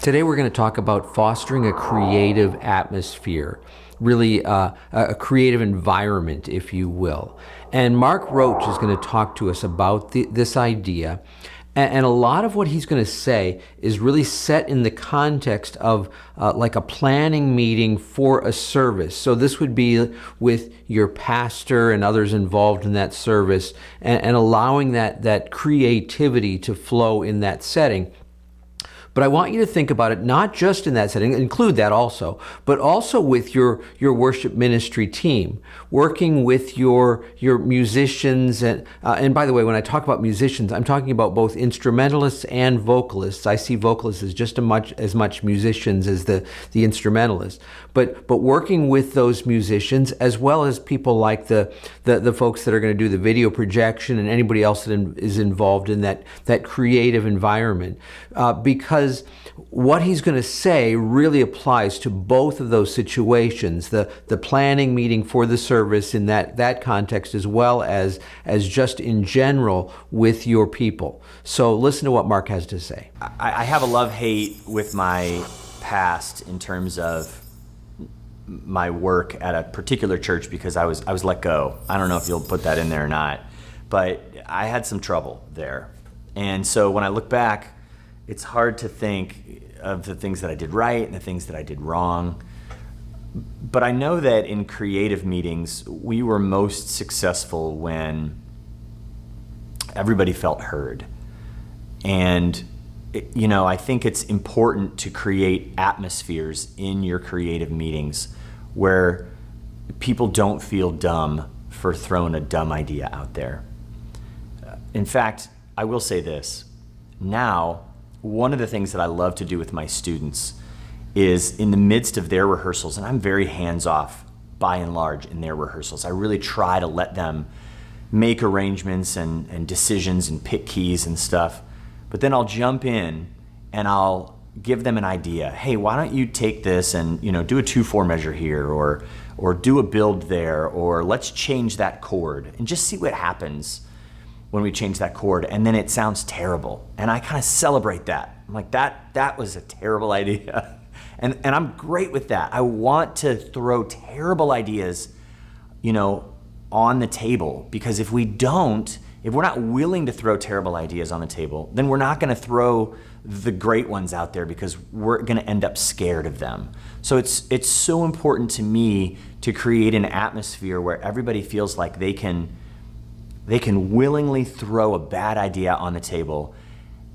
Today we're going to talk about fostering a creative atmosphere, really a creative environment, if you will. And Mark Roach is going to talk to us about this idea. And a lot of what he's going to say is really set in the context of like a planning meeting for a service. So this would be with your pastor and others involved in that service, and allowing that creativity to flow in that setting. But I want you to think about it not just in that setting, include that also, but also with your worship ministry team, working with your musicians. And by the way, when I talk about musicians, I'm talking about both instrumentalists and vocalists. I see vocalists as just as much musicians as the instrumentalists. But working with those musicians, as well as people like the folks that are going to do the video projection and anybody else that is involved in that creative environment, because what he's going to say really applies to both of those situations, the planning meeting for the service in that context, as well as just in general with your people. So listen to what Mark has to say. I have a love-hate with my past in terms of my work at a particular church because I was let go. I don't know if you'll put that in there or not, but I had some trouble there. And so when I look back, it's hard to think of the things that I did right and the things that I did wrong. But I know that in creative meetings, we were most successful when everybody felt heard. And, I think it's important to create atmospheres in your creative meetings where people don't feel dumb for throwing a dumb idea out there. In fact, I will say this. Now, one of the things that I love to do with my students is in the midst of their rehearsals, and I'm very hands-off by and large in their rehearsals. I really try to let them make arrangements and decisions and pick keys and stuff. But then I'll jump in and I'll give them an idea. Hey, why don't you take this and do a 2/4 measure here, or do a build there, or let's change that chord and just see what happens when we change that chord, and then it sounds terrible. And I kind of celebrate that. I'm like, that was a terrible idea. And I'm great with that. I want to throw terrible ideas, on the table, because if we're not willing to throw terrible ideas on the table, then we're not going to throw the great ones out there because we're going to end up scared of them. So it's so important to me to create an atmosphere where everybody feels like they can willingly throw a bad idea on the table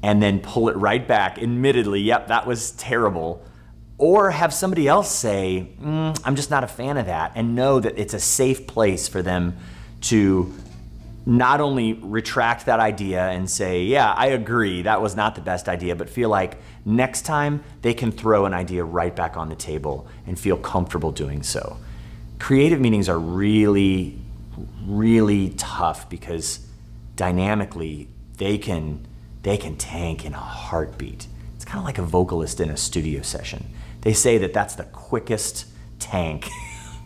and then pull it right back, admittedly, yep, that was terrible. Or have somebody else say, I'm just not a fan of that, and know that it's a safe place for them to not only retract that idea and say, yeah, I agree, that was not the best idea, but feel like next time they can throw an idea right back on the table and feel comfortable doing so. Creative meetings are really tough because dynamically they can tank in a heartbeat. It's kind of like a vocalist in a studio session. They say that that's the quickest tank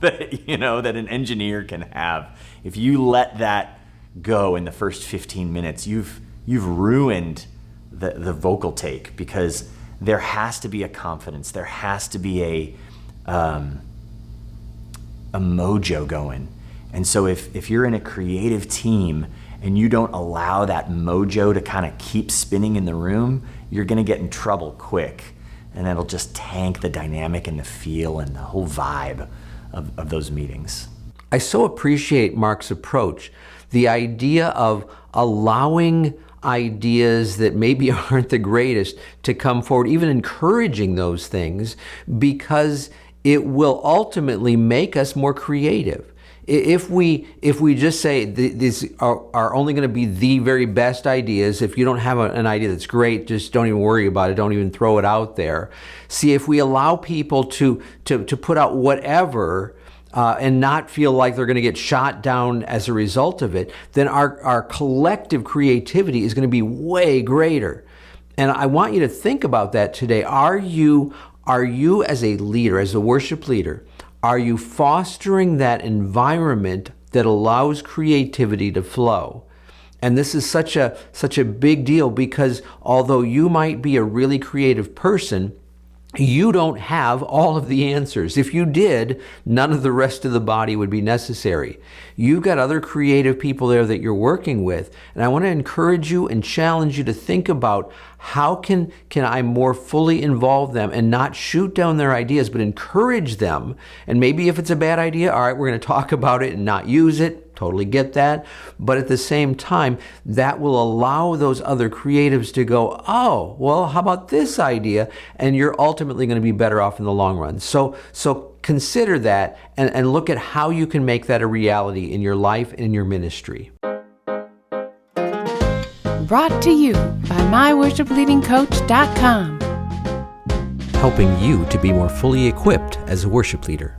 that an engineer can have. If you let that go in the first 15 minutes, you've ruined the vocal take, because there has to be a confidence, there has to be a mojo going. And so if you're in a creative team and you don't allow that mojo to kind of keep spinning in the room, you're going to get in trouble quick. And that'll just tank the dynamic and the feel and the whole vibe of those meetings. I so appreciate Mark's approach. The idea of allowing ideas that maybe aren't the greatest to come forward, even encouraging those things, because it will ultimately make us more creative. If we just say these are only going to be the very best ideas, if you don't have an idea that's great, just don't even worry about it. Don't even throw it out there. See, if we allow people to put out whatever and not feel like they're going to get shot down as a result of it, then our collective creativity is going to be way greater. And I want you to think about that today. Are you as a leader, as a worship leader, are you fostering that environment that allows creativity to flow? And this is such a big deal, because although you might be a really creative person, You don't have all of the answers. If you did, none of the rest of the body would be necessary. You've got other creative people there that you're working with, and I want to encourage you and challenge you to think about how can I more fully involve them and not shoot down their ideas, but encourage them. And maybe if it's a bad idea, all right, we're going to talk about it and not use it. Totally get that. But at the same time, that will allow those other creatives to go, oh, well, how about this idea? And you're ultimately going to be better off in the long run. So consider that and look at how you can make that a reality in your life and in your ministry. Brought to you by myworshipleadingcoach.com. Helping you to be more fully equipped as a worship leader.